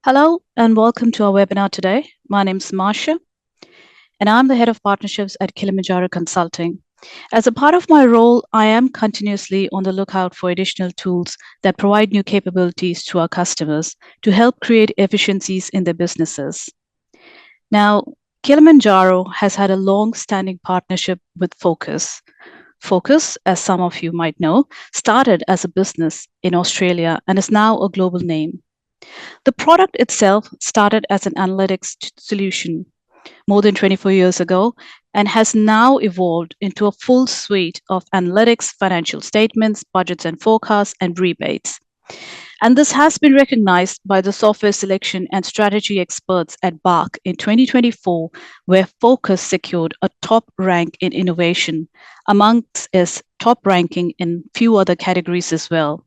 Hello and welcome to our webinar today. My name is Marsha and I'm the head of partnerships at Kilimanjaro Consulting. As a part of my role, I am continuously on the lookout for additional tools that provide new capabilities to our customers to help create efficiencies in their businesses. Now, Kilimanjaro has had a long-standing partnership with Focus. Focus, as some of you might know, started as a business in Australia and is now a global name. The product itself started as an analytics solution more than 24 years ago and has now evolved into a full suite of analytics, financial statements, budgets and forecasts, and rebates. And this has been recognized by the software selection and strategy experts at BARC in 2024, where Focus secured a top rank in innovation, amongst its top ranking in few other categories as well.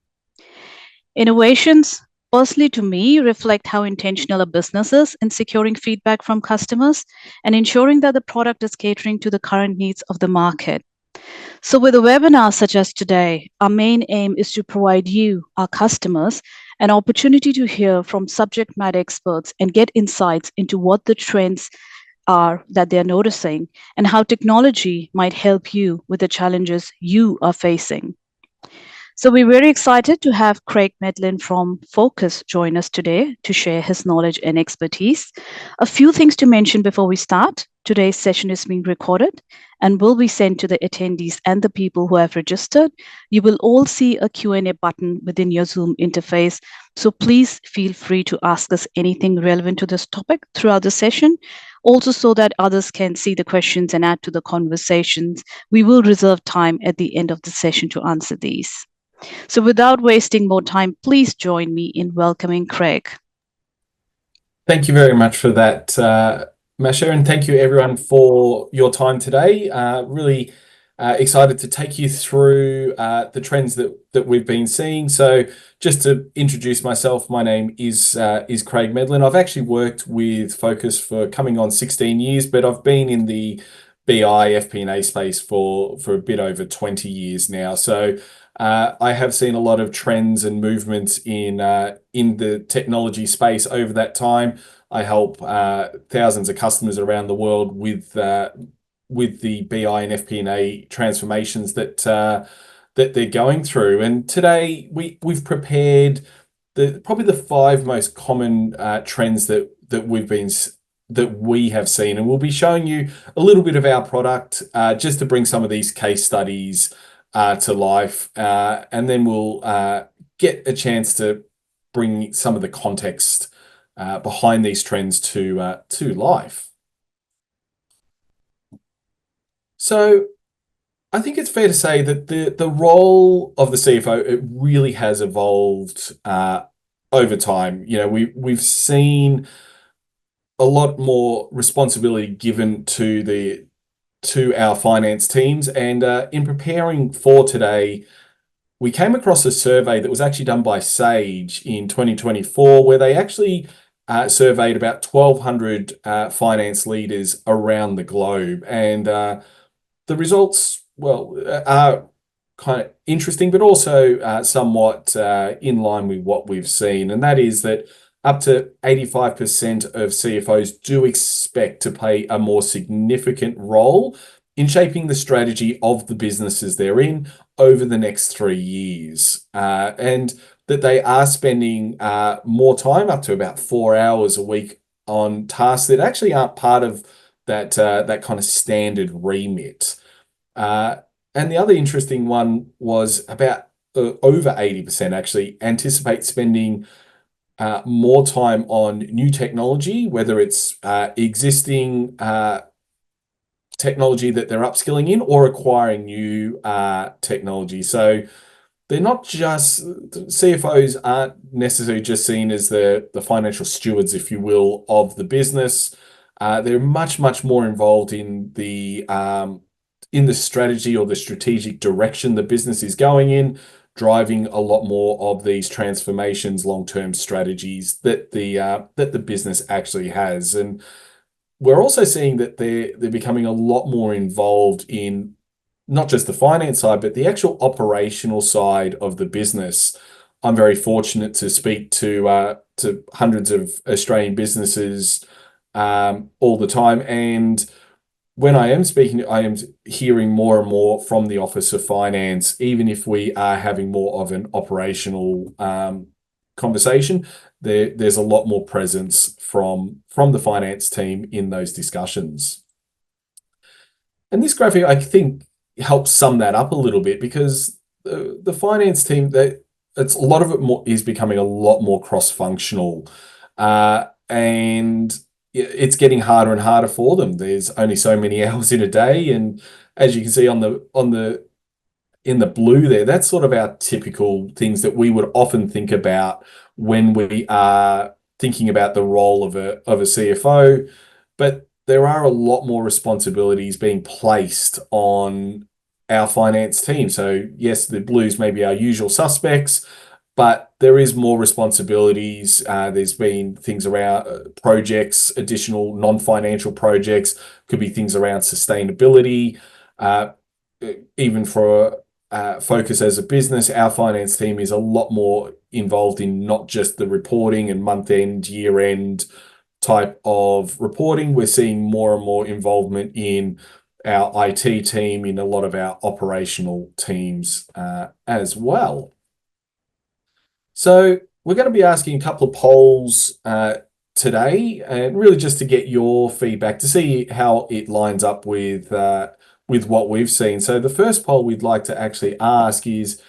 Innovations, personally to me, reflect how intentional a business is in securing feedback from customers and ensuring that the product is catering to the current needs of the market. So with a webinar such as today, our main aim is to provide you, our customers, an opportunity to hear from subject matter experts and get insights into what the trends are that they're noticing and how technology might help you with the challenges you are facing. So we're very excited to have Craig Medlin from Focus join us today to share his knowledge and expertise. A few things to mention before we start. Today's session is being recorded and will be sent to the attendees and the people who have registered. You will all see a Q&A button within your Zoom interface. So please feel free to ask us anything relevant to this topic throughout the session. Also, so that others can see the questions and add to the conversations, we will reserve time at the end of the session to answer these. So without wasting more time, please join me in welcoming Craig. Thank you very much for that, Masha, and thank you everyone for your time today. Really excited to take you through the trends that we've been seeing. So just to introduce myself, my name is Craig Medlin. I've actually worked with Focus for coming on 16 years, but I've been in the BI FP&A space for a bit over 20 years now. So I have seen a lot of trends and movements in the technology space over that time. I help thousands of customers around the world with the BI and FP&A transformations that they're going through. And today we've prepared probably the 5 most common trends that we have seen, and we'll be showing you a little bit of our product just to bring some of these case studies to life, and then we'll get a chance to bring some of the context behind these trends to life. So I think it's fair to say that the role of the CFO, it really has evolved over time. You know, we've seen a lot more responsibility given to our finance teams, and in preparing for today, we came across a survey that was actually done by Sage in 2024, where they actually surveyed about 1,200 finance leaders around the globe, and the results, well, are kind of interesting, but also somewhat in line with what we've seen, and that is that up to 85% of CFOs do expect to play a more significant role in shaping the strategy of the businesses they're in over the next 3 years, and that they are spending more time, up to about 4 hours a week, on tasks that actually aren't part of that kind of standard remit. And the other interesting one was about over 80% actually anticipate spending more time on new technology, whether it's existing technology that they're upskilling in or acquiring new technology. So they're not just, CFOs aren't necessarily just seen as the financial stewards, if you will, of the business. They're much more involved in the strategy or the strategic direction the business is going in, driving a lot more of these transformations, long-term strategies that the business actually has. And we're also seeing that they're becoming a lot more involved in not just the finance side, but the actual operational side of the business. I'm very fortunate to speak to hundreds of Australian businesses all the time, and when I am speaking, I am hearing more and more from the Office of Finance, even if we are having more of an operational conversation. There's a lot more presence from the finance team in those discussions. And this graphic, I think, helps sum that up a little bit, because the finance team, it's a lot of it is becoming a lot more cross-functional, and it's getting harder and harder for them. There's only so many hours in a day, and as you can see in the blue there, that's sort of our typical things that we would often think about when we are thinking about the role of a CFO. But there are a lot more responsibilities being placed on our finance team. So yes, the blues may be our usual suspects, but there is more responsibilities. There's been things around projects, additional non-financial projects, could be things around sustainability. Even for focus as a business, our finance team is a lot more involved in not just the reporting and month-end, year-end type of reporting. We're seeing more and more involvement in our IT team, in a lot of our operational teams as well. So we're going to be asking a couple of polls today, and really just to get your feedback to see how it lines up with what we've seen. So the first poll we'd like to actually ask is,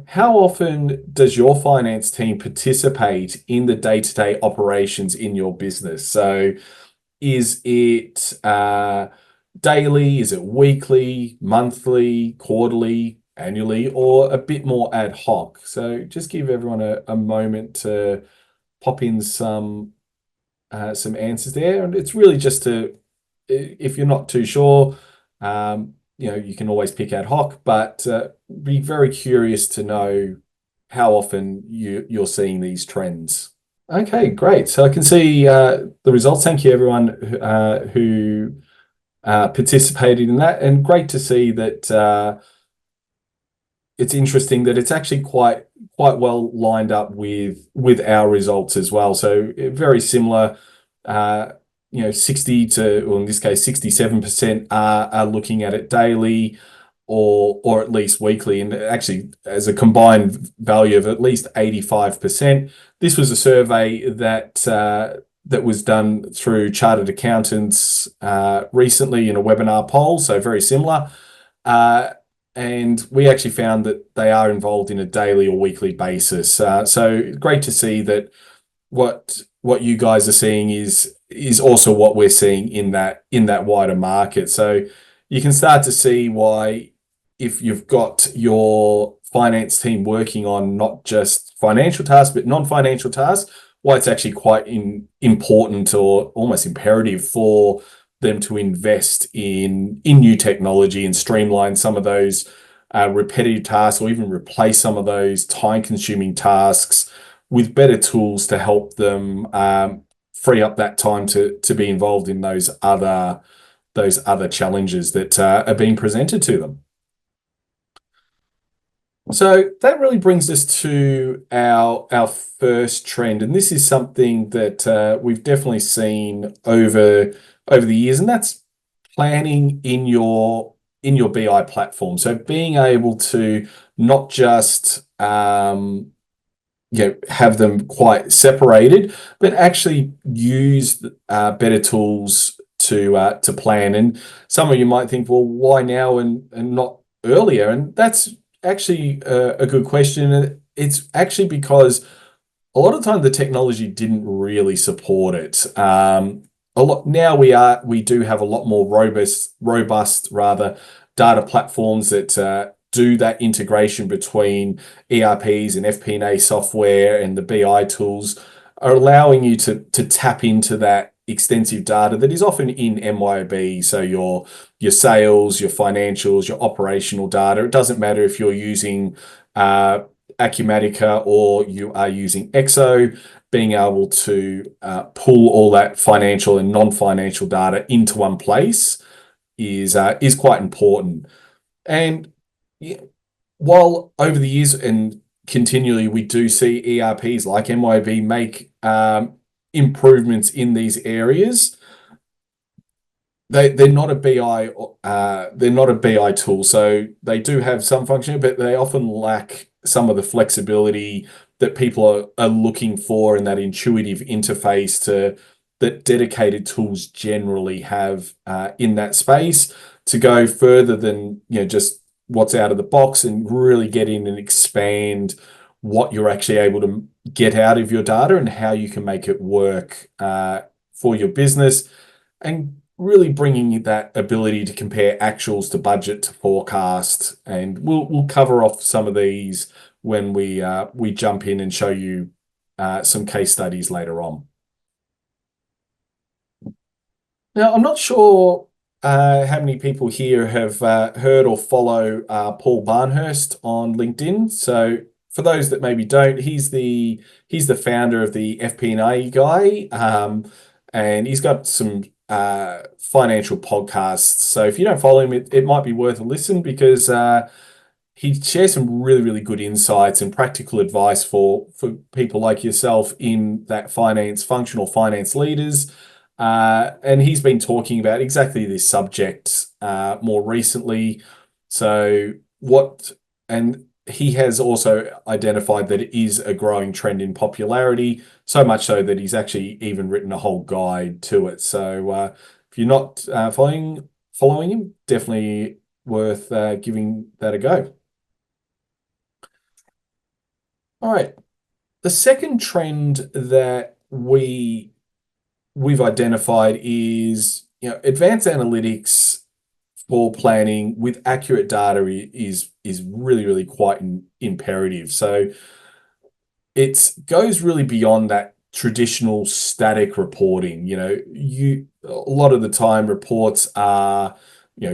how often does your finance team participate in the day-to-day operations in your business? So is it daily? Is it weekly, monthly, quarterly, annually, or a bit more ad hoc? So just give everyone a moment to pop in some answers there. And it's really just to, if you're not too sure, you can always pick ad hoc, but be very curious to know how often you're seeing these trends. Okay, great. So I can see the results. Thank you, everyone who participated in that, and great to see that it's interesting that it's actually quite well lined up with our results as well. So very similar. 60 to, or in this case, 67% are looking at it daily or at least weekly, and actually as a combined value of at least 85%. This was a survey that was done through chartered accountants recently in a webinar poll, so very similar. And we actually found that they are involved in a daily or weekly basis. So great to see that what you guys are seeing is also what we're seeing in that wider market. So you can start to see why, if you've got your finance team working on not just financial tasks but non-financial tasks, why it's actually quite important or almost imperative for them to invest in new technology and streamline some of those repetitive tasks, or even replace some of those time-consuming tasks with better tools to help them free up that time to be involved in those other challenges that are being presented to them. So that really brings us to our first trend, and this is something that we've definitely seen over the years, and that's planning in your BI platform. So being able to not just have them quite separated, but actually use better tools to plan. And some of you might think, well, why now and not earlier? And that's actually a good question. It's actually because a lot of the time the technology didn't really support it. A lot now we do have a lot more robust rather data platforms that do that integration between ERPs and FP&A software, and the BI tools are allowing you to tap into that extensive data that is often in MYOB. So your sales, your financials, your operational data. It doesn't matter if you're using Acumatica or you are using Exo. Being able to pull all that financial and non-financial data into one place is quite important. And while over the years and continually we do see ERPs like MYOB make improvements in these areas. They're not a BI they're not a BI tool, so they do have some function, but they often lack some of the flexibility that people are looking for in that intuitive interface to that dedicated tools generally have in that space to go further than just what's out of the box and really get in and expand what you're actually able to get out of your data and how you can make it work for your business, and really bringing that ability to compare actuals to budget to forecast. And we'll cover off some of these when we jump in and show you some case studies later on. Now, I'm not sure how many people here have heard or follow Paul Barnhurst on LinkedIn. So for those that maybe don't, he's the founder of the FP&A guy, and he's got some financial podcasts. So if you don't follow him, it might be worth a listen because he shares some really, really good insights and practical advice for people like yourself in that functional finance leaders. And he's been talking about exactly this subject more recently. So and he has also identified that it is a growing trend in popularity, so much so that he's actually even written a whole guide to it. So if you're not following him, definitely worth giving that a go. All right. The second trend that we've identified is advanced analytics for planning with accurate data is really, really quite imperative. So it goes really beyond that traditional static reporting. A lot of the time reports are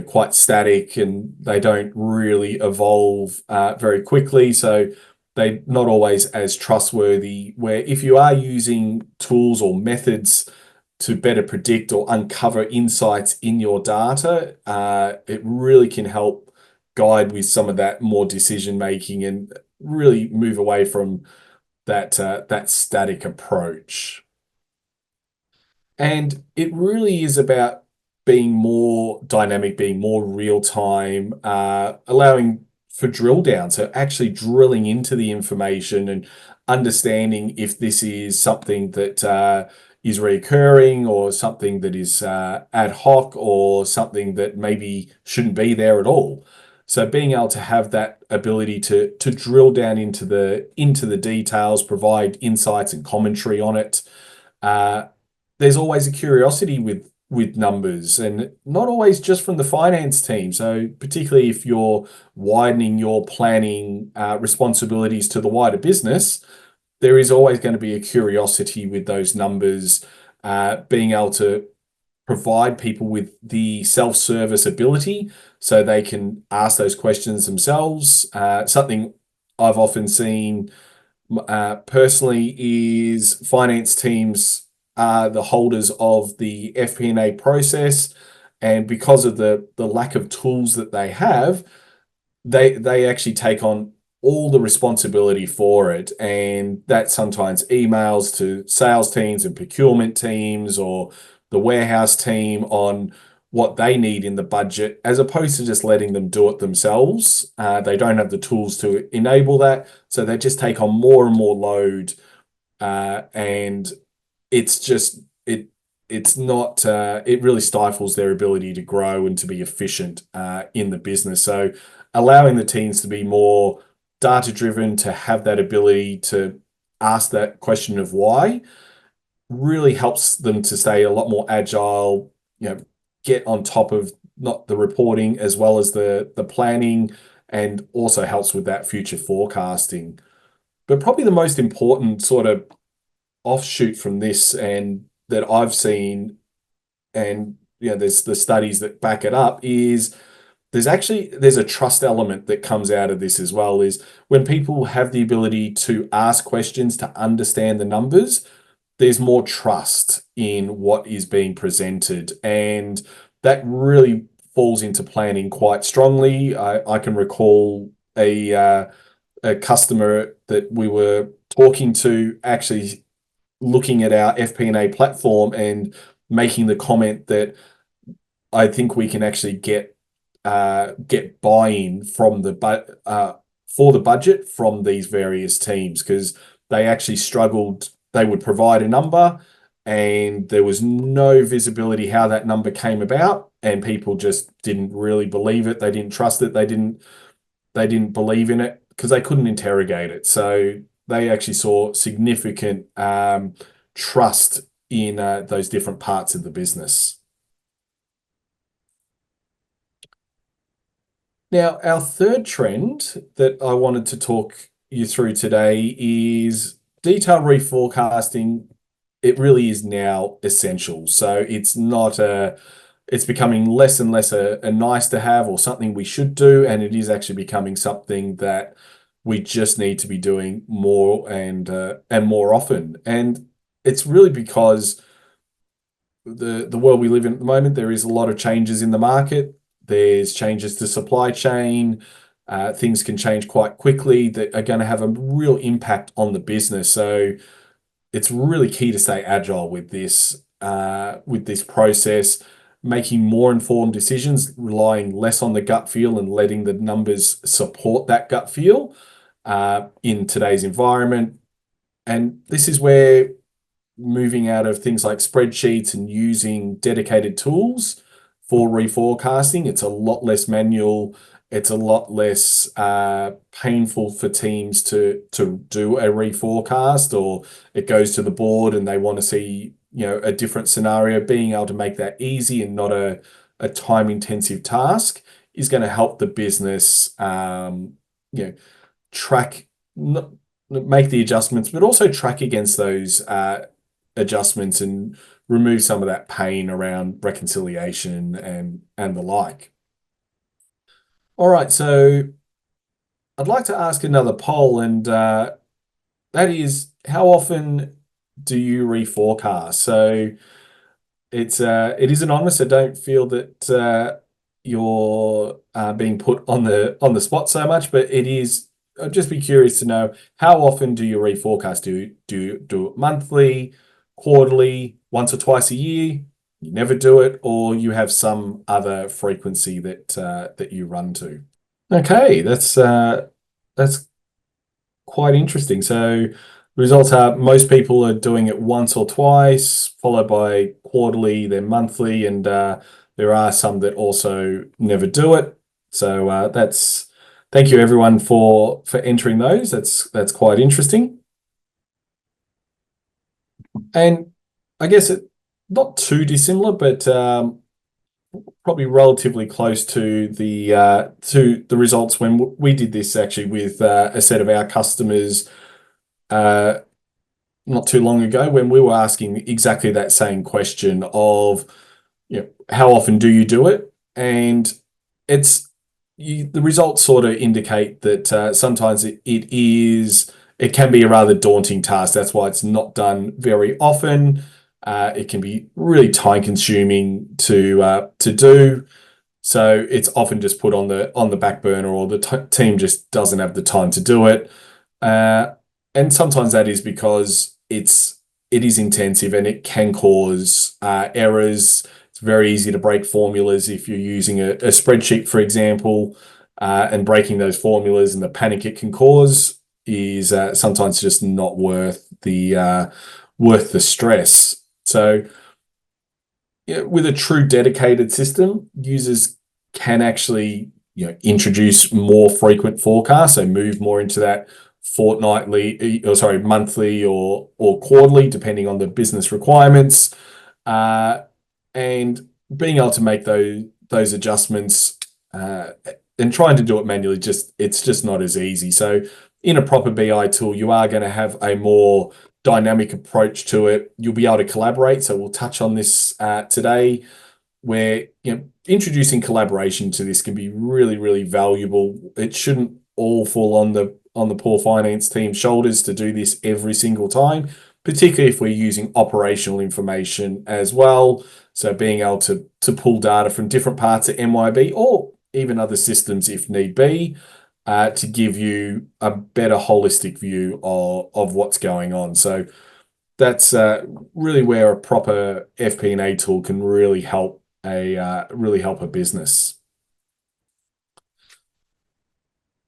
quite static and they don't really evolve very quickly. So they're not always as trustworthy, where if you are using tools or methods to better predict or uncover insights in your data, it really can help guide with some of that more decision making and really move away from that static approach. And it really is about being more dynamic, being more real time, allowing for drill down. So actually drilling into the information and understanding if this is something that is recurring or something that is ad hoc or something that maybe shouldn't be there at all. So being able to have that ability to drill down into the details, provide insights and commentary on it. There's always a curiosity with numbers, and not always just from the finance team. So particularly if you're widening your planning responsibilities to the wider business, there is always going to be a curiosity with those numbers, being able to provide people with the self-service ability so they can ask those questions themselves. Something I've often seen personally is finance teams are the holders of the FP&A process, and because of the lack of tools that they have, they actually take on all the responsibility for it, and that sometimes emails to sales teams and procurement teams or the warehouse team on what they need in the budget, as opposed to just letting them do it themselves. They don't have the tools to enable that, so they just take on more and more load, and it's just it's not it really stifles their ability to grow and to be efficient in the business. So allowing the teams to be more data driven, to have that ability to ask that question of why, really helps them to stay a lot more agile, get on top of not the reporting as well as the planning, and also helps with that future forecasting. But probably the most important sort of offshoot from this, and that I've seen, and there's the studies that back it up, is there's a trust element that comes out of this as well. Is when people have the ability to ask questions to understand the numbers, there's more trust in what is being presented, and that really falls into planning quite strongly. I can recall a customer that we were talking to actually looking at our FP&A platform and making the comment that I think we can actually get buy-in from for the budget from these various teams, because they actually struggled. They would provide a number, and there was no visibility how that number came about, and people just didn't really believe it. They didn't trust it. They didn't believe in it because they couldn't interrogate it. So they actually saw significant trust in those different parts of the business. Now, our third trend that I wanted to talk you through today is detailed reforecasting. It really is now essential. So it's becoming less and less a nice to have or something we should do, and it is actually becoming something that we just need to be doing more and more often. And it's really because the world we live in at the moment, there is a lot of changes in the market. There's changes to supply chain. Things can change quite quickly that are going to have a real impact on the business. So it's really key to stay agile with this process, making more informed decisions, relying less on the gut feel and letting the numbers support that gut feel in today's environment. And this is where moving out of things like spreadsheets and using dedicated tools for reforecasting, it's a lot less manual. It's a lot less painful for teams to do a reforecast, or it goes to the board and they want to see, a different scenario. Being able to make that easy and not a time intensive task is going to help the business, track, not, make the adjustments, but also track against those adjustments and remove some of that pain around reconciliation and the like. All right, so I'd like to ask another poll, and that is, how often do you reforecast? So it is anonymous. I don't feel that you're being put on the spot so much, but it is. I'd just be curious to know, how often do you reforecast? Do you do it monthly, quarterly, once or twice a year? You never do it, or you have some other frequency that you run to? Okay, that's quite interesting. So the results are most people are doing it once or twice, followed by quarterly, then monthly, and there are some that also never do it. So that's thank you everyone for entering those. That's quite interesting. And I guess it not too dissimilar, but probably relatively close to the results when we did this actually with a set of our customers uh, not too long ago, when we were asking exactly that same question of, how often do you do it? And it's the results sort of indicate that sometimes it can be a rather daunting task. That's why it's not done very often. It can be really time consuming to do. So it's often just put on the back burner, or the team just doesn't have the time to do it. And sometimes that is because it is intensive and it can cause errors. It's very easy to break formulas if you're using a spreadsheet, for example, and breaking those formulas, and the panic it can cause is sometimes just not worth the stress. So, with a true dedicated system, users can actually, introduce more frequent forecasts, so move more into that monthly or quarterly, depending on the business requirements, and being able to make those adjustments and trying to do it manually, it's just not as easy. So in a proper BI tool, you are going to have a more dynamic approach to it. You'll be able to collaborate. So we'll touch on this today, where introducing collaboration to this can be really, really valuable. It shouldn't all fall on the poor finance team's shoulders to do this every single time, particularly if we're using operational information as well. So being able to pull data from different parts of MYOB or even other systems if need be, to give you a better holistic view of what's going on. So that's really where a proper FP&A tool can really help a business.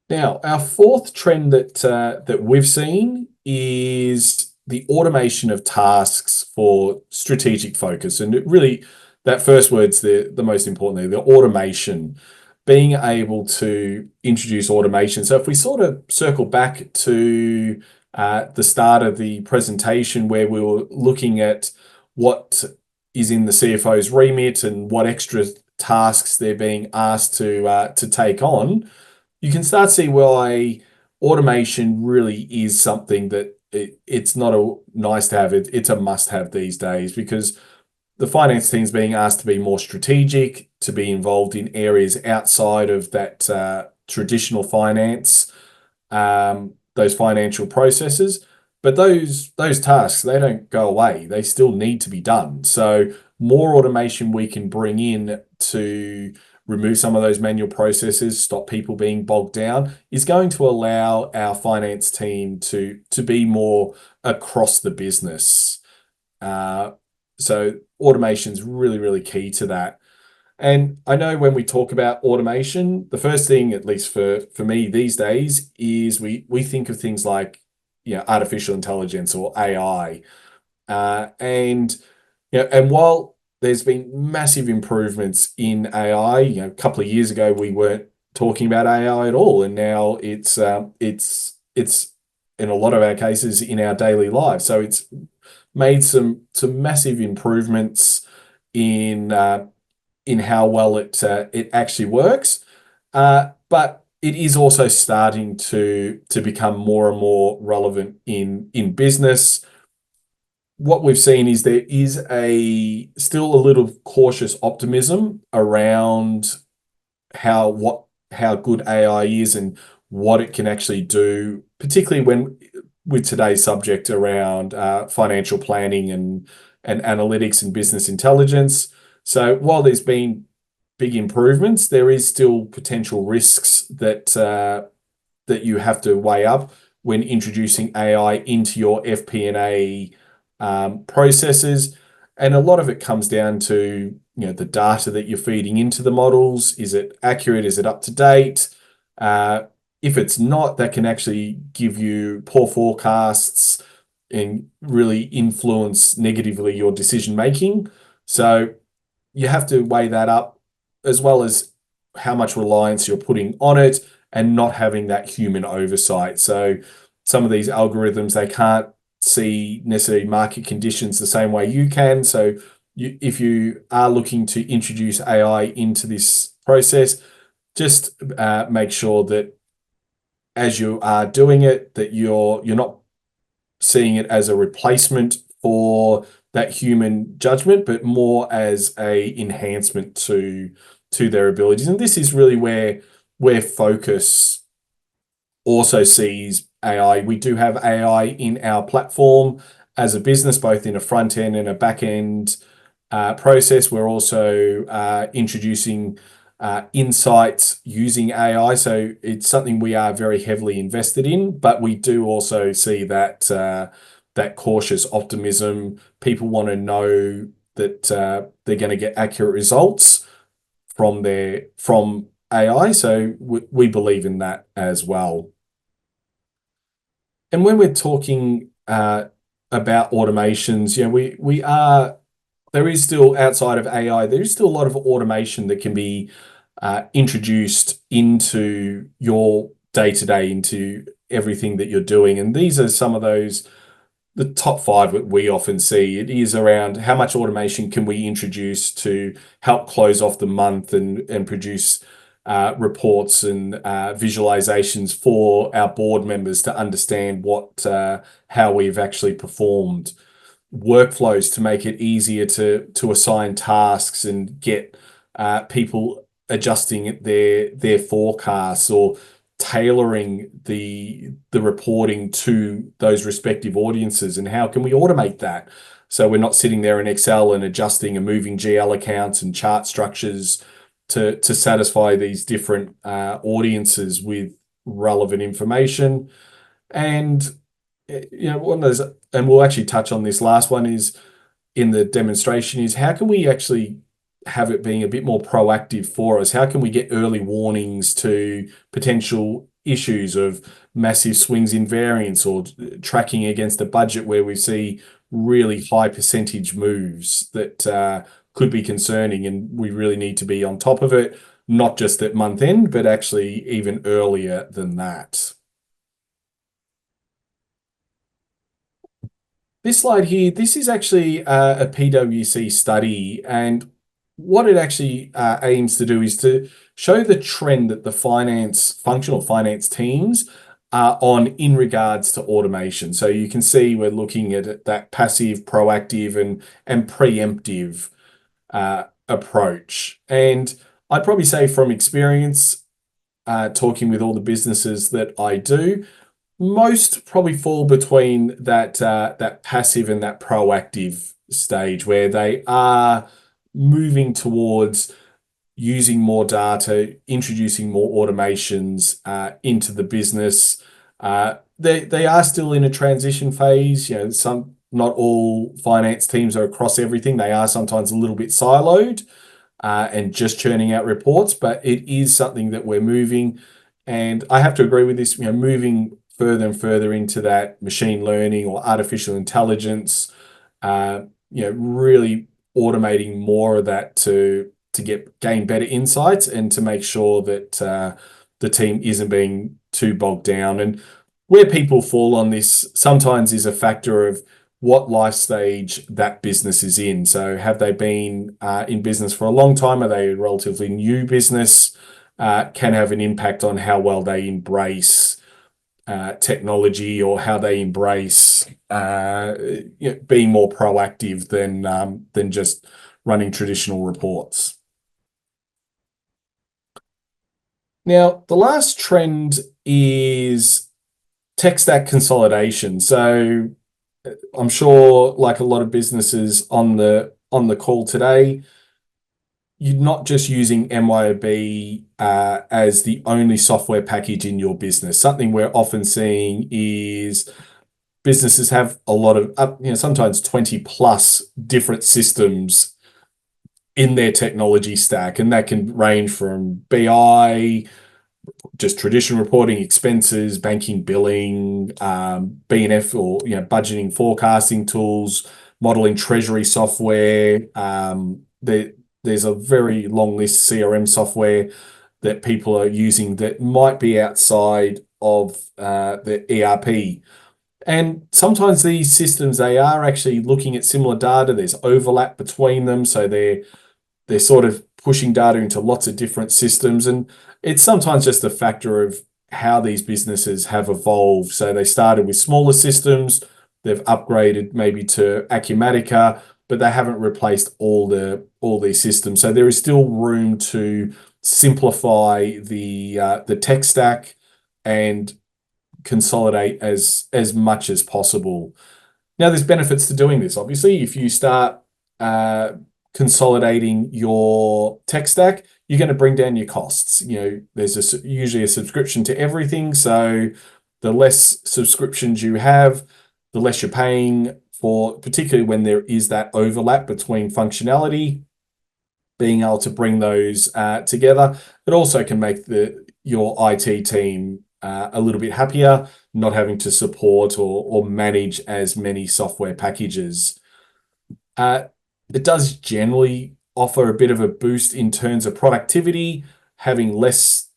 Now, our fourth trend that we've seen is the automation of tasks for strategic focus, and really, that first word's the most important thing, the automation, being able to introduce automation. So if we sort of circle back to the start of the presentation where we were looking at what is in the CFO's remit and what extra tasks they're being asked to take on, you can start to see why automation really is something that it's not a nice to have, it's a must have these days, because the finance team's being asked to be more strategic, to be involved in areas outside of that traditional finance, those financial processes. But those tasks, they don't go away. They still need to be done. So more automation we can bring in to remove some of those manual processes, stop people being bogged down, is going to allow our finance team to be more across the business. So automation is really, really key to that. And I know when we talk about automation, the first thing, at least for me these days, is we think of things like, artificial intelligence or AI. And while there's been massive improvements in AI, a couple of years ago we weren't talking about AI at all, and now it's in a lot of our cases in our daily lives. So it's made some massive improvements in how well it actually works, but it is also starting to become more and more relevant in business. What we've seen is there is still a little cautious optimism around how good AI is and what it can actually do, particularly with today's subject around financial planning and analytics and business intelligence. So while there's been big improvements, there is still potential risks that you have to weigh up when introducing AI into your FP&A processes. And a lot of it comes down to the data that you're feeding into the models. Is it accurate? Is it up to date? If it's not, that can actually give you poor forecasts and really influence negatively your decision making. So you have to weigh that up, as well as how much reliance you're putting on it and not having that human oversight. So some of these algorithms, they can't see necessarily market conditions the same way you can. So if you are looking to introduce AI into this process, just make sure that as you are doing it, that you're not seeing it as a replacement for that human judgment, but more as a enhancement to their abilities. And this is really where Focus also sees AI. We do have AI in our platform as a business, both in a front end and a back end process. We're also introducing insights using AI. So it's something we are very heavily invested in, but we do also see that cautious optimism. People want to know that they're going to get accurate results from AI. So we believe in that as well. And when we're talking about automations, there is still, outside of AI, there is still a lot of automation that can be introduced into your day-to-day, into everything that you're doing. And these are some of the top 5 that we often see. It is around how much automation can we introduce to help close off the month and produce reports and visualizations for our board members to understand how we've actually performed. Workflows to make it easier to assign tasks and get people adjusting their forecasts, or tailoring the reporting to those respective audiences, and how can we automate that so we're not sitting there in Excel and adjusting and moving GL accounts and chart structures to satisfy these different audiences with relevant information. And one of those, and we'll actually touch on this last one is in the demonstration, is how can we actually have it being a bit more proactive for us? How can we get early warnings to potential issues of massive swings in variance or tracking against a budget where we see really high percentage moves that could be concerning, and we really need to be on top of it, not just at month end, but actually even earlier than that. This slide here, this is actually a PwC study, and what it actually aims to do is to show the trend that the functional finance teams are on in regards to automation. So you can see we're looking at that passive, proactive, and preemptive approach. And I'd probably say from experience, talking with all the businesses that I do, most probably fall between that passive and that proactive stage where they are moving towards using more data, introducing more automations into the business. They are still in a transition phase. Not all finance teams are across everything. They are sometimes a little bit siloed and just churning out reports, but it is something that we're moving. And I have to agree with this, moving further and further into that machine learning or artificial intelligence, really automating more of that to gain better insights and to make sure that the team isn't being too bogged down. And where people fall on this sometimes is a factor of what life stage that business is in. So have they been in business for a long time? Are they a relatively new business? Can have an impact on how well they embrace technology or how they embrace being more proactive than just running traditional reports. Now, the last trend is tech stack consolidation. So I'm sure, like a lot of businesses on the call today, you're not just using MYOB as the only software package in your business. Something we're often seeing is businesses have a lot of, sometimes 20 plus different systems in their technology stack, and that can range from BI, just traditional reporting, expenses, banking, billing, B&F, or budgeting, forecasting tools, modeling, treasury software. There's a very long list of CRM software that people are using that might be outside of the ERP. And sometimes these systems, they are actually looking at similar data. There's overlap between them, so they're sort of pushing data into lots of different systems. And it's sometimes just a factor of how these businesses have evolved. So they started with smaller systems, they've upgraded maybe to Acumatica, but they haven't replaced all these systems. So there is still room to simplify the tech stack and consolidate as much as possible. Now, there's benefits to doing this. Obviously, if you start consolidating your tech stack, you're going to bring down your costs. There's usually a subscription to everything. So the less subscriptions you have, the less you're paying for, particularly when there is that overlap between functionality. Being able to bring those together, it also can make your IT team a little bit happier, not having to support or manage as many software packages. It does generally offer a bit of a boost in terms of productivity. Having less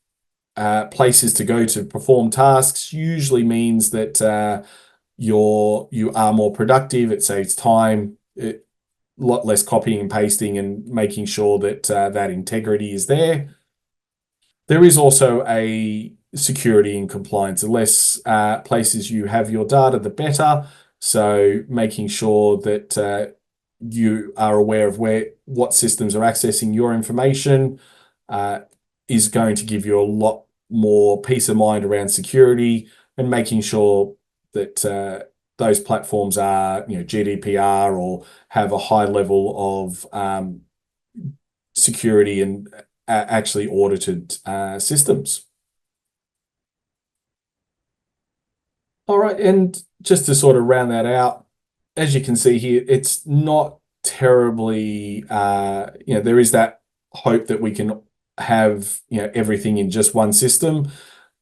places to go to perform tasks usually means that you are more productive. It saves time, a lot less copying and pasting, and making sure that that integrity is there. There is also a security and compliance. The less places you have your data, the better. So making sure that you are aware of what systems are accessing your information is going to give you a lot more peace of mind around security, and making sure that those platforms are GDPR or have a high level of security and actually audited systems. All right, and just to sort of round that out, as you can see here, it's not terribly, there is that hope that we can have, everything in just one system.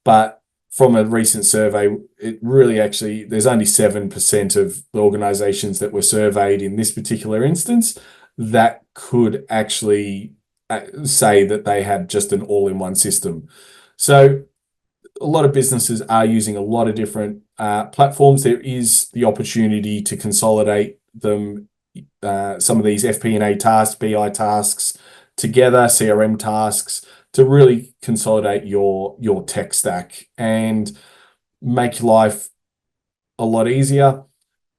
But from a recent survey, it really actually, there's only 7% of the organizations that were surveyed in this particular instance that could actually say that they had just an all-in-one system. So a lot of businesses are using a lot of different platforms. There is the opportunity to consolidate them, some of these FP&A tasks, BI tasks together, CRM tasks, to really consolidate your tech stack and make life a lot easier.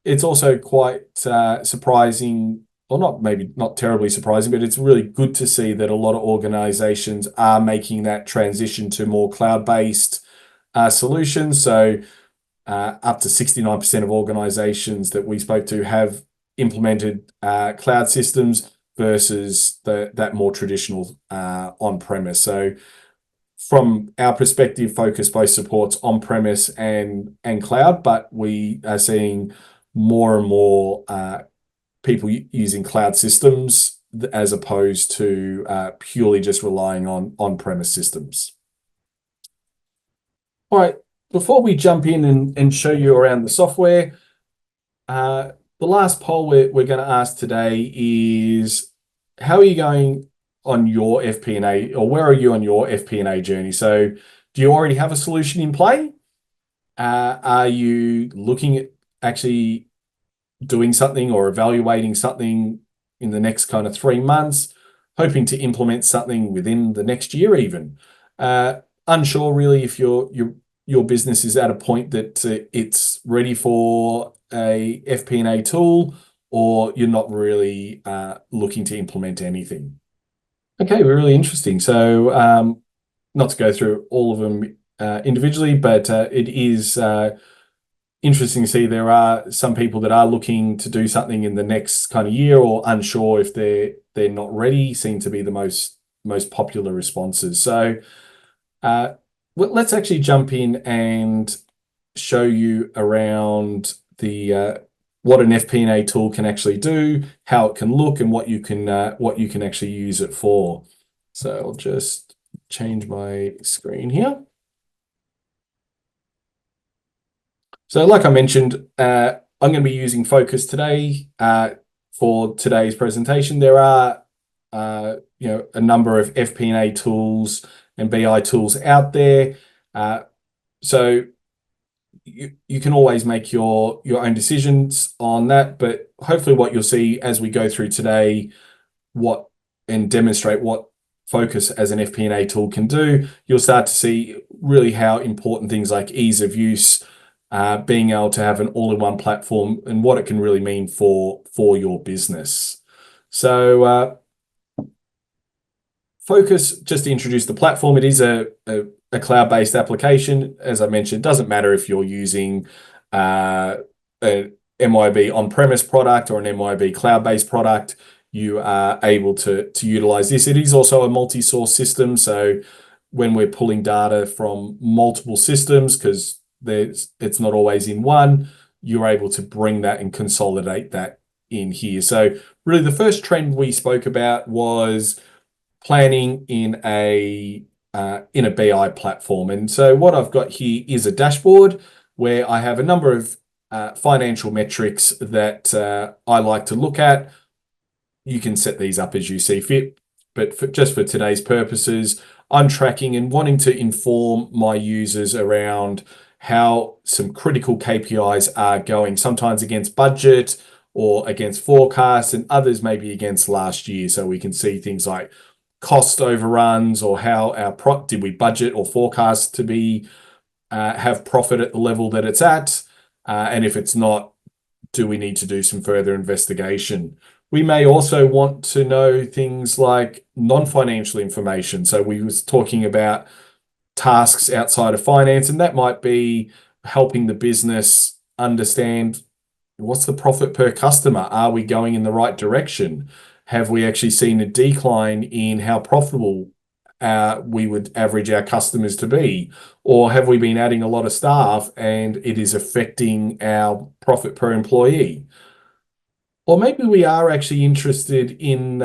It's also quite surprising, or not, maybe not terribly surprising, but it's really good to see that a lot of organizations are making that transition to more cloud-based solutions. So up to 69% of organizations that we spoke to have implemented cloud systems versus that more traditional on-premise. So from our perspective, Focus both supports on-premise and cloud, but we are seeing more and more people using cloud systems as opposed to purely just relying on on-premise systems. All right, before we jump in and show you around the software, the last poll we're going to ask today is, how are you going on your FP&A, or where are you on your FP&A journey? So do you already have a solution in play? Are you looking at actually doing something or evaluating something in the next kind of 3 months, hoping to implement something within the next year even? Unsure really if your business is at a point that it's ready for a FP&A tool, or you're not really looking to implement anything. Okay, really interesting. So not to go through all of them individually, but it is interesting to see there are some people that are looking to do something in the next kind of year, or unsure if they're not ready, seem to be the most popular responses. So let's actually jump in and show you around the what an FP&A tool can actually do, how it can look, and what you can actually use it for. So I'll just change my screen here. So like I mentioned, I'm going to be using Focus today for today's presentation. There are a number of FP&A tools and BI tools out there. So you can always make your own decisions on that, but hopefully what you'll see as we go through today, and demonstrate what Focus as an FP&A tool can do, you'll start to see really how important things like ease of use, being able to have an all-in-one platform, and what it can really mean for your business. So Focus, just to introduce the platform, it is a cloud-based application. As I mentioned, it doesn't matter if you're using an MYOB on-premise product or an MYOB cloud-based product, you are able to utilize this. It is also a multi-source system, so when we're pulling data from multiple systems, because it's not always in one, you're able to bring that and consolidate that in here. So really the first trend we spoke about was planning in a BI platform. And so what I've got here is a dashboard where I have a number of financial metrics that I like to look at. You can set these up as you see fit, but just for today's purposes, I'm tracking and wanting to inform my users around how some critical KPIs are going, sometimes against budget or against forecasts, and others maybe against last year. So we can see things like cost overruns, or how did we budget or forecast to be have profit at the level that it's at, and if it's not, do we need to do some further investigation? We may also want to know things like non-financial information. So we was talking about tasks outside of finance, and that might be helping the business understand, what's the profit per customer? Are we going in the right direction? Have we actually seen a decline in how profitable we would average our customers to be? Or have we been adding a lot of staff and it is affecting our profit per employee? Or maybe we are actually interested in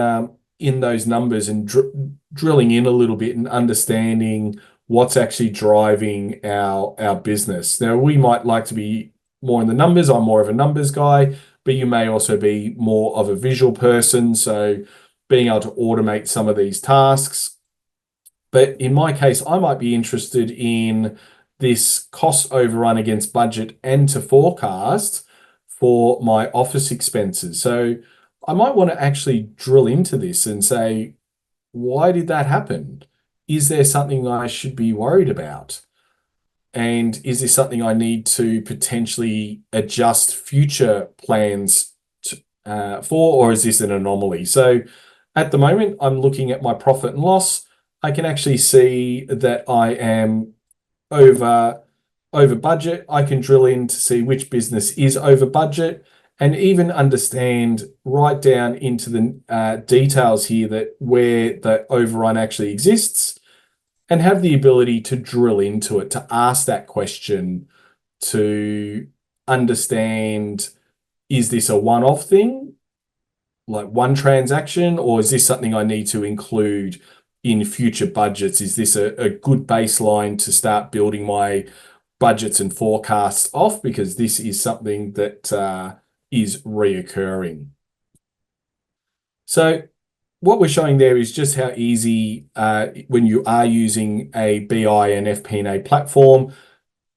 those numbers and drilling in a little bit and understanding what's actually driving our business. Now, we might like to be more in the numbers. I'm more of a numbers guy, but you may also be more of a visual person. So being able to automate some of these tasks. But in my case, I might be interested in this cost overrun against budget and to forecast for my office expenses. So I might want to actually drill into this and say, why did that happen? Is there something I should be worried about? And is this something I need to potentially adjust future plans for, or is this an anomaly? So at the moment, I'm looking at my profit and loss. I can actually see that I am over budget. I can drill in to see which business is over budget and even understand right down into the details here that where the overrun actually exists and have the ability to drill into it, to ask that question, to understand, is this a one-off thing, like one transaction, or is this something I need to include in future budgets? Is this a good baseline to start building my budgets and forecasts off, because this is something that is reoccurring? So what we're showing there is just how easy, when you are using a BI and FP&A platform,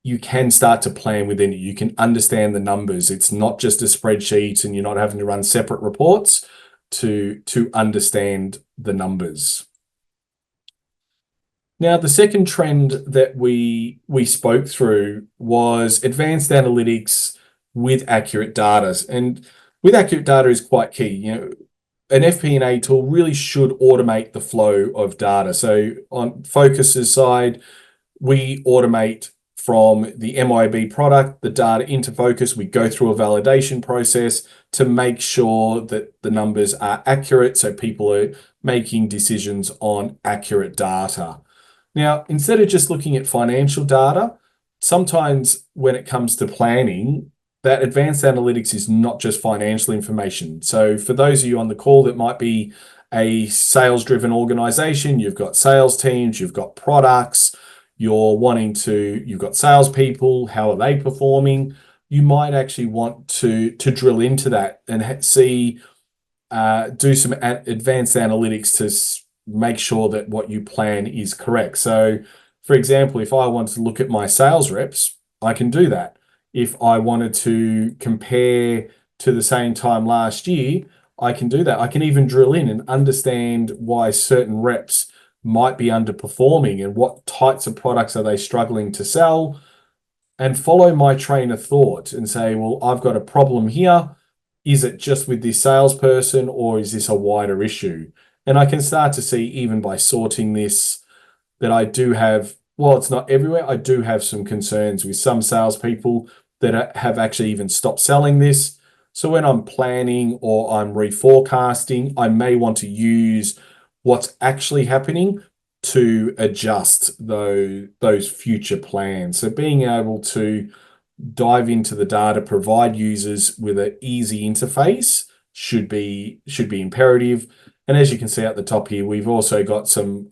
you can start to plan within it. You can understand the numbers. It's not just a spreadsheet and you're not having to run separate reports to understand the numbers. Now, the second trend that we spoke through was advanced analytics with accurate data. And with accurate data is quite key. You know, an FP&A tool really should automate the flow of data. So on Focus's side, we automate from the MYOB product, the data into Focus. We go through a validation process to make sure that the numbers are accurate, so people are making decisions on accurate data. Now, instead of just looking at financial data, sometimes when it comes to planning, that advanced analytics is not just financial information. So for those of you on the call that might be a sales-driven organization, you've got sales teams, you've got products, you've got salespeople, how are they performing? You might actually want to drill into that and see, do some advanced analytics to make sure that what you plan is correct. So for example, if I want to look at my sales reps, I can do that. If I wanted to compare to the same time last year, I can do that. I can even drill in and understand why certain reps might be underperforming and what types of products are they struggling to sell, and follow my train of thought and say, well, I've got a problem here. Is it just with this salesperson or is this a wider issue? And I can start to see, even by sorting this, that I do have, well, it's not everywhere. I do have some concerns with some salespeople that have actually even stopped selling this. So when I'm planning or I'm reforecasting, I may want to use what's actually happening to adjust those future plans. So being able to dive into the data, provide users with an easy interface should be imperative. And as you can see at the top here, we've also got some,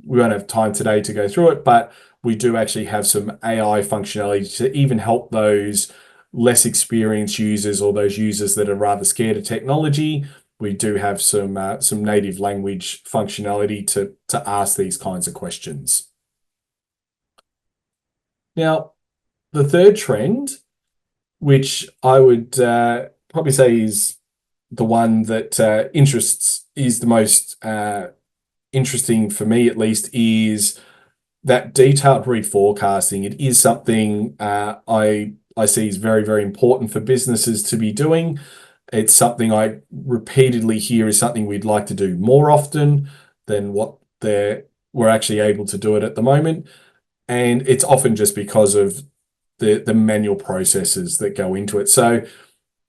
we won't have time today to go through it, but we do actually have some AI functionality to even help those less experienced users or those users that are rather scared of technology. We do have some native language functionality to ask these kinds of questions. Now, the third trend, which I would probably say is the one that is the most interesting for me, at least, is that detailed reforecasting. It is something I see is very, very important for businesses to be doing. It's something I repeatedly hear is something we'd like to do more often than what we're actually able to do it at the moment. And it's often just because of the manual processes that go into it. So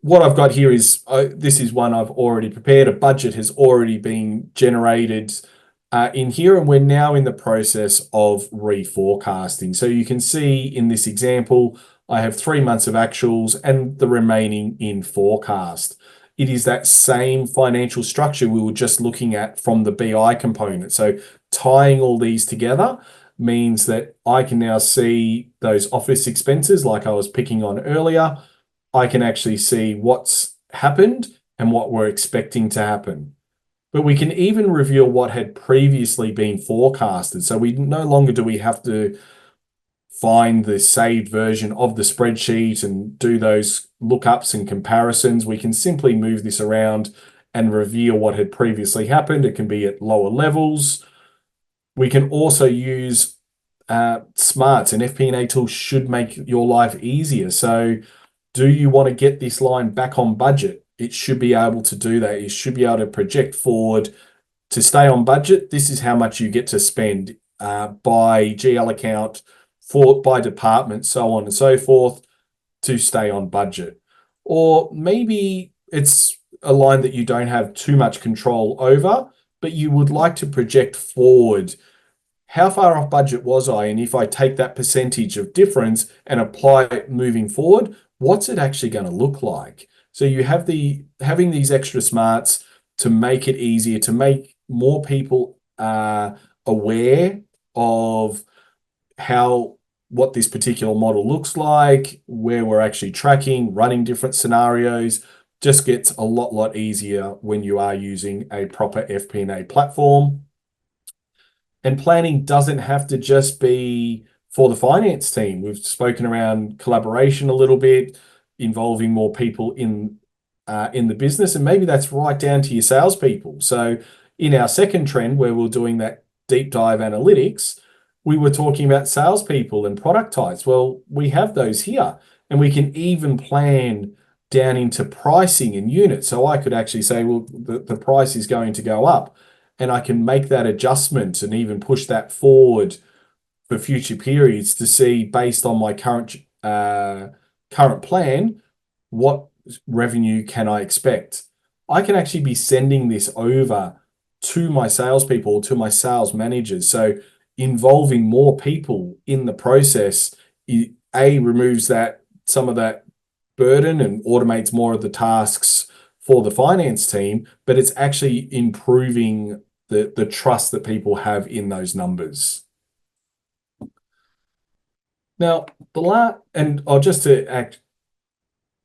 what I've got here is, this is one I've already prepared. A budget has already been generated in here, and we're now in the process of reforecasting. So you can see in this example, I have 3 months of actuals and the remaining in forecast. It is that same financial structure we were just looking at from the BI component. So tying all these together means that I can now see those office expenses like I was picking on earlier. I can actually see what's happened and what we're expecting to happen. But we can even reveal what had previously been forecasted. So we no longer do we have to find the saved version of the spreadsheet and do those lookups and comparisons. We can simply move this around and reveal what had previously happened. It can be at lower levels. We can also use smarts, and FP&A tools should make your life easier. So do you want to get this line back on budget? It should be able to do that. It should be able to project forward to stay on budget. This is how much you get to spend by GL account, by department, so on and so forth, to stay on budget. Or maybe it's a line that you don't have too much control over, but you would like to project forward. How far off budget was I? And if I take that percentage of difference and apply it moving forward, what's it actually going to look like? So you have having these extra smarts to make it easier, to make more people aware of what this particular model looks like, where we're actually tracking, running different scenarios, just gets a lot easier when you are using a proper FP&A platform. And planning doesn't have to just be for the finance team. We've spoken around collaboration a little bit, involving more people in the business, and maybe that's right down to your salespeople. So in our second trend, where we're doing that deep dive analytics, we were talking about salespeople and product types. Well, we have those here, and we can even plan down into pricing and units. So I could actually say, well, the price is going to go up, and I can make that adjustment and even push that forward for future periods to see, based on my current plan, what revenue can I expect. I can actually be sending this over to my salespeople, to my sales managers. So involving more people in the process, removes some of that burden and automates more of the tasks for the finance team, but it's actually improving the trust that people have in those numbers. Now, I'll just to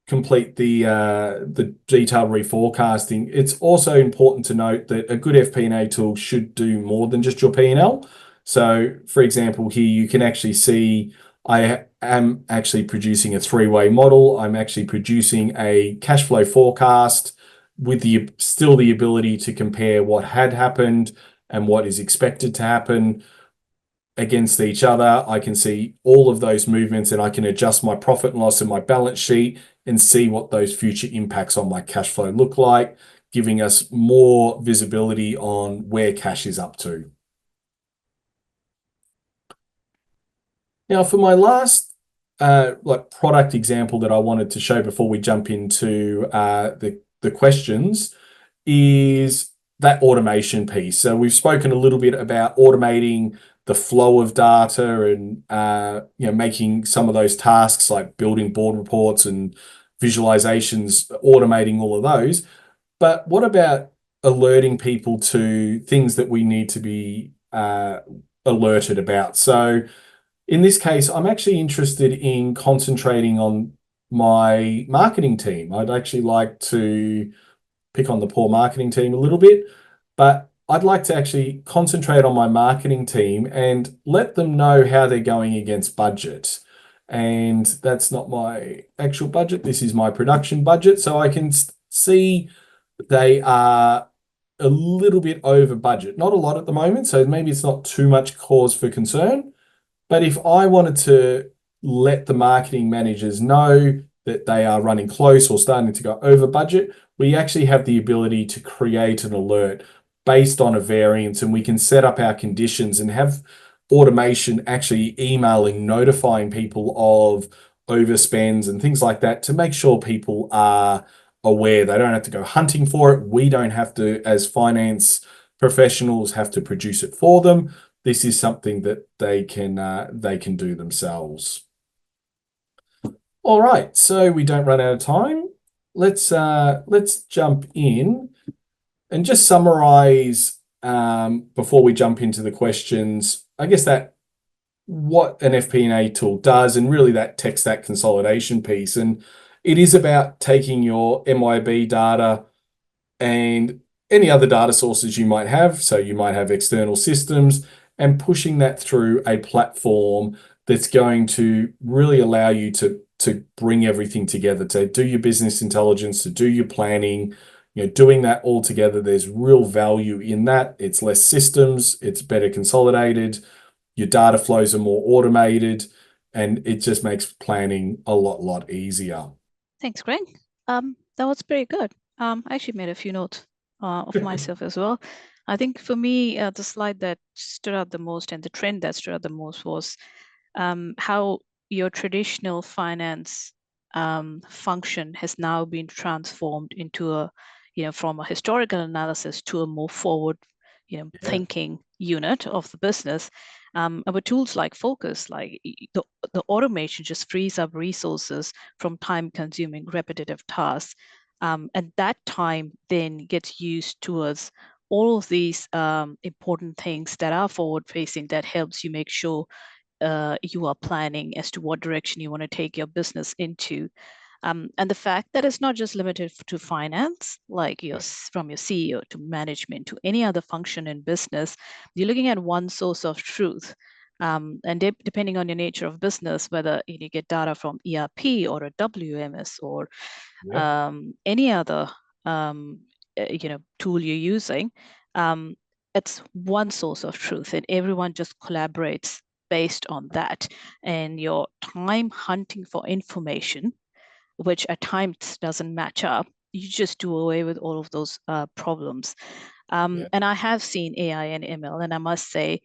complete the detailed reforecasting. It's also important to note that a good FP&A tool should do more than just your P&L. So, for example, here you can actually see I am actually producing a three-way model. I'm actually producing a cash flow forecast with still the ability to compare what had happened and what is expected to happen against each other. I can see all of those movements, and I can adjust my profit and loss in my balance sheet and see what those future impacts on my cash flow look like, giving us more visibility on where cash is up to. Now, for my last product example that I wanted to show before we jump into the questions is that automation piece. So we've spoken a little bit about automating the flow of data and making some of those tasks like building board reports and visualizations, automating all of those. But what about alerting people to things that we need to be alerted about? So in this case, I'm actually interested in concentrating on my marketing team. I'd actually like to pick on the poor marketing team a little bit, but I'd like to actually concentrate on my marketing team and let them know how they're going against budget. And that's not my actual budget. This is my production budget. So I can see they are a little bit over budget. Not a lot at the moment, so maybe it's not too much cause for concern. But if I wanted to let the marketing managers know that they are running close or starting to go over budget, we actually have the ability to create an alert based on a variance, and we can set up our conditions and have automation actually emailing, notifying people of overspends and things like that to make sure people are aware. They don't have to go hunting for it. We don't have to, as finance professionals have to produce it for them. This is something that they can do themselves. All right, so we don't run out of time. Let's jump in and just summarize before we jump into the questions. I guess that what an FP&A tool does, and really that tech stack consolidation piece. And it is about taking your MYOB data and any other data sources you might have. So you might have external systems and pushing that through a platform that's going to really allow you to bring everything together, to do your business intelligence, to do your planning, doing that all together. There's real value in that. It's less systems, it's better consolidated, your data flows are more automated, and it just makes planning a lot easier. Thanks, Greg. That was pretty good. I actually made a few notes of myself as well. I think for me, the slide that stood out the most and the trend that stood out the most was how your traditional finance function has now been transformed into a, from a historical analysis to a more forward, thinking unit of the business. With tools like Focus, like the automation just frees up resources from time-consuming repetitive tasks. And that time then gets used towards all of these important things that are forward-facing that helps you make sure you are planning as to what direction you want to take your business into. And the fact that it's not just limited to finance, like from your CEO to management to any other function in business, you're looking at one source of truth. And depending on your nature of business, whether you get data from ERP or a WMS or any other tool you're using, it's one source of truth, and everyone just collaborates based on that. And your time hunting for information, which at times doesn't match up, you just do away with all of those problems. And I have seen AI and ML, and I must say,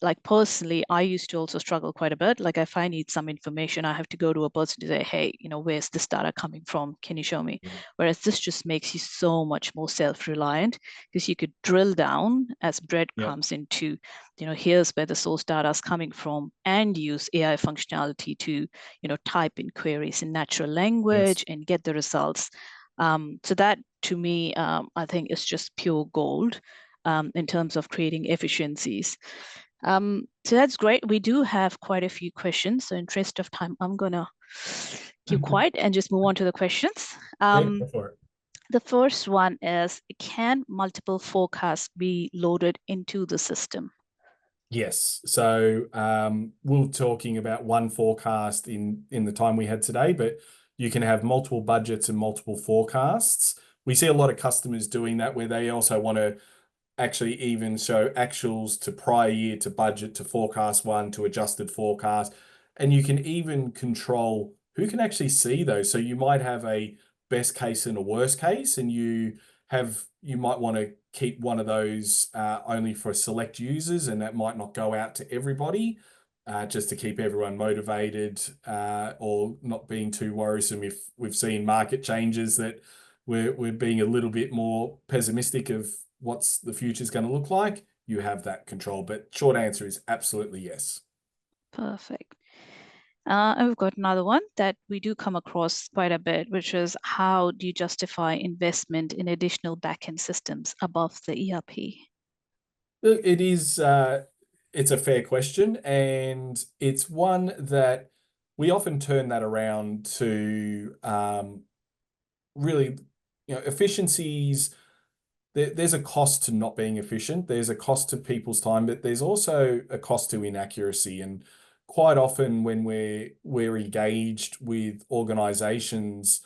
like personally, I used to also struggle quite a bit. Like if I need some information, I have to go to a person to say, hey, where's this data coming from? Can you show me? Whereas this just makes you so much more self-reliant because you could drill down as breadcrumbs into, here's where the source data is coming from, and use AI functionality to, type in queries in natural language and get the results. So that to me, I think is just pure gold in terms of creating efficiencies. So that's great. We do have quite a few questions. So in interest of time, I'm gonna keep quiet and just move on to the questions. Go for it. The first one is, can multiple forecasts be loaded into the system? Yes. So we're talking about one forecast in the time we had today, but you can have multiple budgets and multiple forecasts. We see a lot of customers doing that where they also want to actually even show actuals to prior year, to budget, to forecast one, to adjusted forecast. And you can even control who can actually see those. So you might have a best case and a worst case, and you might want to keep one of those only for select users, and that might not go out to everybody, just to keep everyone motivated, or not being too worrisome if we've seen market changes that we're being a little bit more pessimistic of what's the future is going to look like. You have that control, but short answer is absolutely yes. Perfect. And we've got another one that we do come across quite a bit, which is, how do you justify investment in additional backend systems above the ERP? Look, it's a fair question, and it's one that we often turn that around to really, efficiencies. There's a cost to not being efficient. There's a cost to people's time, but there's also a cost to inaccuracy. And quite often when we're engaged with organizations,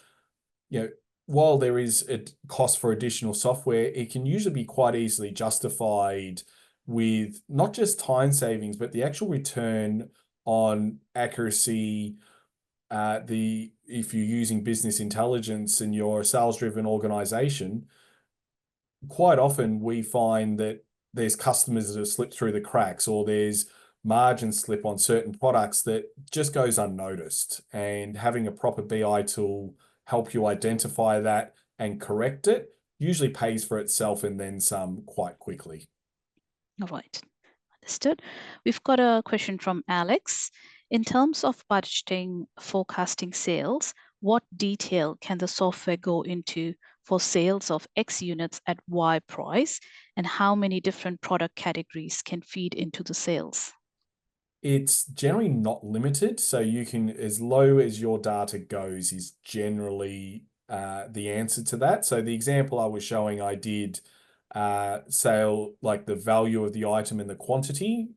while there is a cost for additional software, it can usually be quite easily justified with not just time savings, but the actual return on accuracy. If you're using business intelligence and you're a sales-driven organization, quite often we find that there's customers that have slipped through the cracks, or there's margin slip on certain products that just goes unnoticed. And having a proper BI tool help you identify that and correct it usually pays for itself and then some quite quickly. All right. Understood. We've got a question from Alex. In terms of budgeting, forecasting sales, what detail can the software go into for sales of X units at Y price, and how many different product categories can feed into the sales? It's generally not limited, so you can, as low as your data goes, is generally the answer to that. So the example I was showing, I did sale like the value of the item and the quantity.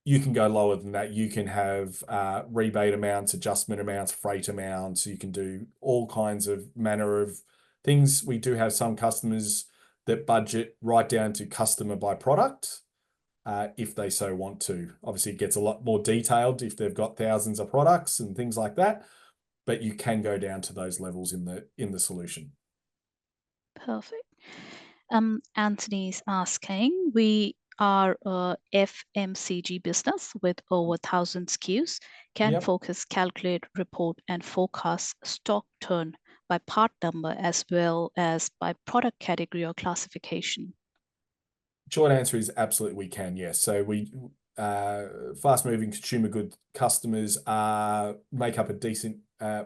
You can go lower than that. You can have rebate amounts, adjustment amounts, freight amounts. You can do all kinds of manner of things. We do have some customers that budget right down to customer by product, if they so want to. Obviously, it gets a lot more detailed if they've got thousands of products and things like that, but you can go down to those levels in the solution. Perfect. Anthony's asking, we are a FMCG business with over 1,000 SKUs. Can Yep. Focus calculate, report, and forecast stock turn by part number as well as by product category or classification? Short answer is absolutely we can, yes. So we fast moving consumer good customers make up a decent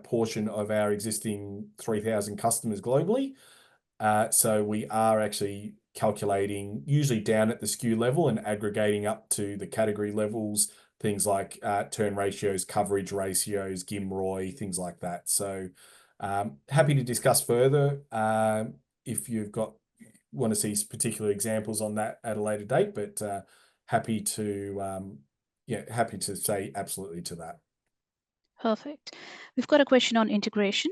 portion of our existing 3,000 customers globally. So we are actually calculating usually down at the SKU level and aggregating up to the category levels, things like turn ratios, coverage ratios, GIMROI, things like that. So happy to discuss further if you've got want to see particular examples on that at a later date, but happy to happy to say absolutely to that. Perfect. We've got a question on integration.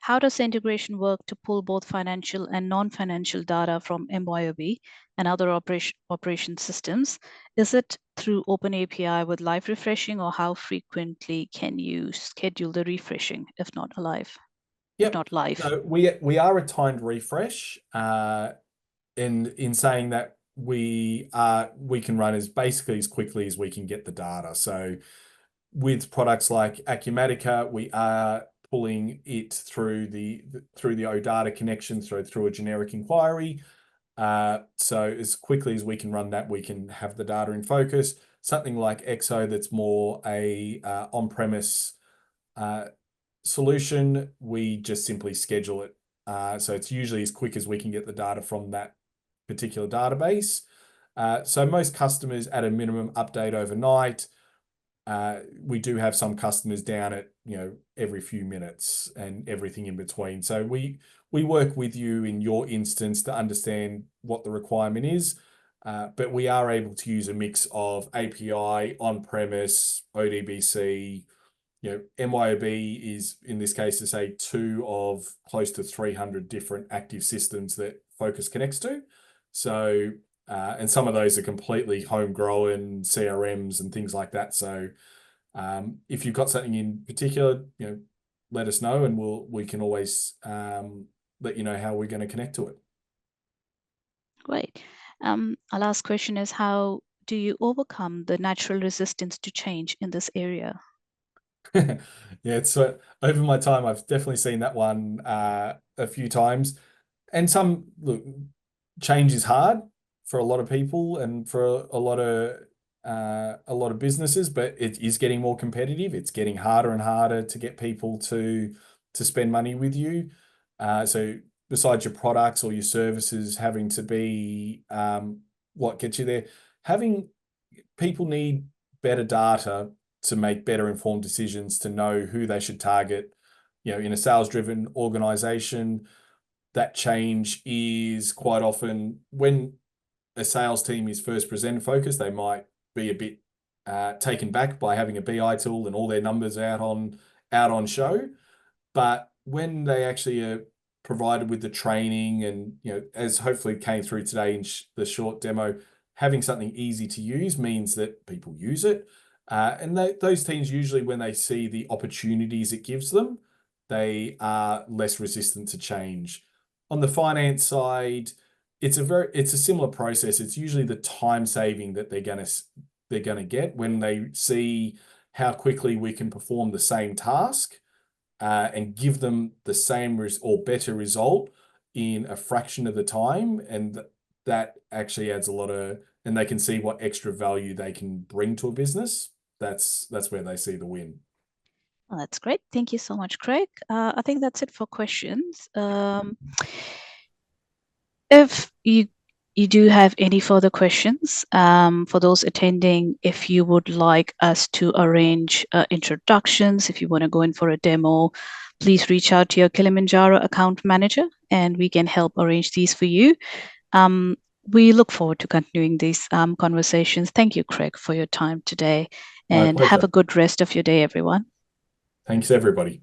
How does the integration work to pull both financial and non-financial data from MYOB and other operation systems? Is it through Open API with live refreshing, or how frequently can you schedule the refreshing if not alive, if Yep. not live? So we are a timed refresh, in saying that we can run as basically as quickly as we can get the data. So with products like Acumatica, we are pulling it through the OData connection through a generic inquiry. So as quickly as we can run that, we can have the data in focus. Something like EXO, that's more a on-premise solution, we just simply schedule it. So it's usually as quick as we can get the data from that particular database. So most customers at a minimum update overnight. We do have some customers down at every few minutes and everything in between. So we work with you in your instance to understand what the requirement is, but we are able to use a mix of API, on-premise, ODBC. MYOB is, in this case, to say two of close to 300 different active systems that Focus connects to. So, and some of those are completely homegrown CRMs and things like that. So, if you've got something in particular, let us know, and we can always let you know how we're going to connect to it. Great. Our last question is, how do you overcome the natural resistance to change in this area? Yeah, it's over my time, I've definitely seen that one a few times. And look, change is hard for a lot of people and for a lot of businesses, but it is getting more competitive. It's getting harder and harder to get people to spend money with you. So besides your products or your services having to be what gets you there, having people need better data to make better informed decisions, to know who they should target. In a sales-driven organization, that change is quite often when a sales team is first presented Focus, they might be a bit taken back by having a BI tool and all their numbers out on show. But when they actually are provided with the training and, as hopefully came through today in the short demo, having something easy to use means that people use it. And those teams usually, when they see the opportunities it gives them, they are less resistant to change. On the finance side, it's a similar process. It's usually the time saving that they're gonna get when they see how quickly we can perform the same task. and give them the same or better result in a fraction of the time. And that actually adds a lot of, and they can see what extra value they can bring to a business. That's where they see the win. Well, that's great. Thank you so much, Craig. I think that's it for questions. If you do have any further questions, for those attending, if you would like us to arrange introductions, if you want to go in for a demo, please reach out to your Kilimanjaro account manager and we can help arrange these for you. We look forward to continuing these conversations. Thank you, Craig, for your time today, My and have pleasure. a good rest of your day, everyone. Thanks, everybody.